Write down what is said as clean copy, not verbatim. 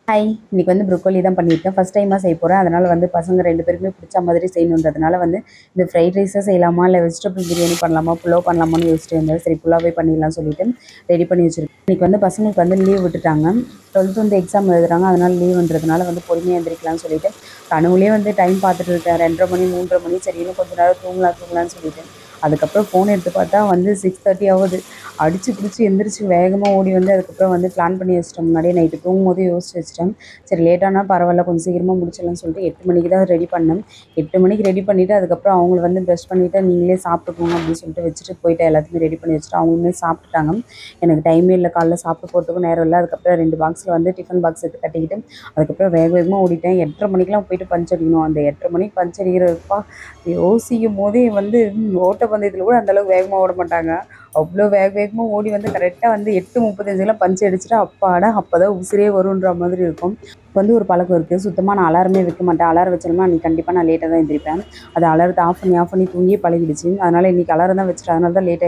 Hi! இன்னைக்கு வந்து broccoli தான் பண்ணியிருக்கேன். ஃபர்ஸ்ட் டைமா செய்ய போறேன். அதனால வந்து பசங்க 2 பேருக்குமே பிடிச்ச மாதிரி செய்யணுன்றதுனால வந்து இந்த ஃப்ரைட் ரைஸா செய்யலாமா? இல்ல வெஜிடபிள் பிரியாணி பண்ணலாமா? புலாவ் பண்ணலாமான்னு யோசிச்சுட்டு இருந்தேன். சரி புலாவே பண்ணிடலாம்னு சொல்லிட்டு ரெடி பண்ணி வச்சிருக்கேன். இன்னைக்கு வந்து பசங்களுக்கு வந்து லீவ் விட்டுட்டாங்க. 12th வந்து எக்ஸாம் எழுதுறாங்க. அதனால லீவுன்றதுனால வந்து பொறுமையா எந்திரிக்கலாம்னு சொல்லிட்டு கனவுலயே வந்து டைம் பார்த்துட்டு இருக்கேன். 2:30 மணி, 3:30 மணி. சரி இன்னும் கொஞ்ச நேரம் தூங்கலாம்னு சொல்லிட்டு. அதுக்கப்புறம் ஃபோன் எடுத்து பார்த்தா வந்து 6:30 ஆகுது. அடிச்சு பிடிச்சி எந்திரிச்சு வேகமாக ஓடி வந்து அதுக்கப்புறம் வந்து பிளான் பண்ணி வச்சிட்டேன். முன்னாடியே நைட்டு தூங்கும்போது யோசிச்சு வச்சிட்டேன். சரி லேட்டானா பரவாயில்ல கொஞ்சம் சீக்கிரமாக முடிச்சிடலாம்னு சொல்லிட்டு 8 மணிக்கு தான் ரெடி பண்ணேன். 8 மணிக்கு ரெடி பண்ணிவிட்டு அதுக்கப்புறம் அவங்கள வந்து ப்ரஷ் பண்ணிவிட்டு நீங்களே சாப்பிட்டுக்கோங்க அப்படின்னு சொல்லிட்டு வச்சுட்டு போயிட்டேன். எல்லாத்தையுமே ரெடி பண்ணி வச்சுட்டு அவங்களுமே சாப்பிட்டுட்டாங்க. எனக்கு டைமே இல்லை, காலைல சாப்பிட்டு போகிறதுக்கும் நேரம் இல்லை. அதுக்கப்புறம் 2 பாக்ஸில் வந்து டிஃபன் பாக்ஸ் எடுத்து கட்டிக்கிட்டு அதுக்கப்புறம் வேக வேகமாக ஓடிட்டேன். 8:30 மணிக்கெலாம் போயிட்டு பஞ்ச் அடிக்கணும். அந்த 8:30 மணிக்கு பஞ்ச் அடிக்கிறப்பா யோசிக்கும் போதே வந்து ஓட்டப்பந்தயத்தில் கூட அந்தளவுக்கு வேகமாக ஓட மாட்டாங்க. அவ்வளோ வேகமாக ஓடி வந்து கரெக்டாக வந்து 8:35க்கெல்லாம் பஞ்ச் அடிச்சுட்டு அப்பாடா அப்போ தான் உசிரே வருன்ற மாதிரி இருக்கும். இப்போ வந்து ஒரு பழக்கம் இருக்குது. சுத்தமாக நான் அலாரமே வைக்க மாட்டேன். அலாரம் வச்சேன்னா அன்றைக்கி கண்டிப்பாக நான் லேட்டாக தான் எந்திரிப்பேன். அது அலாரத்தை ஆஃப் பண்ணி தூங்கியே பழகிடுச்சு. அதனால் இன்றைக்கி அலாரம் தான் வச்சுட்டேன். அதனால தான் லேட்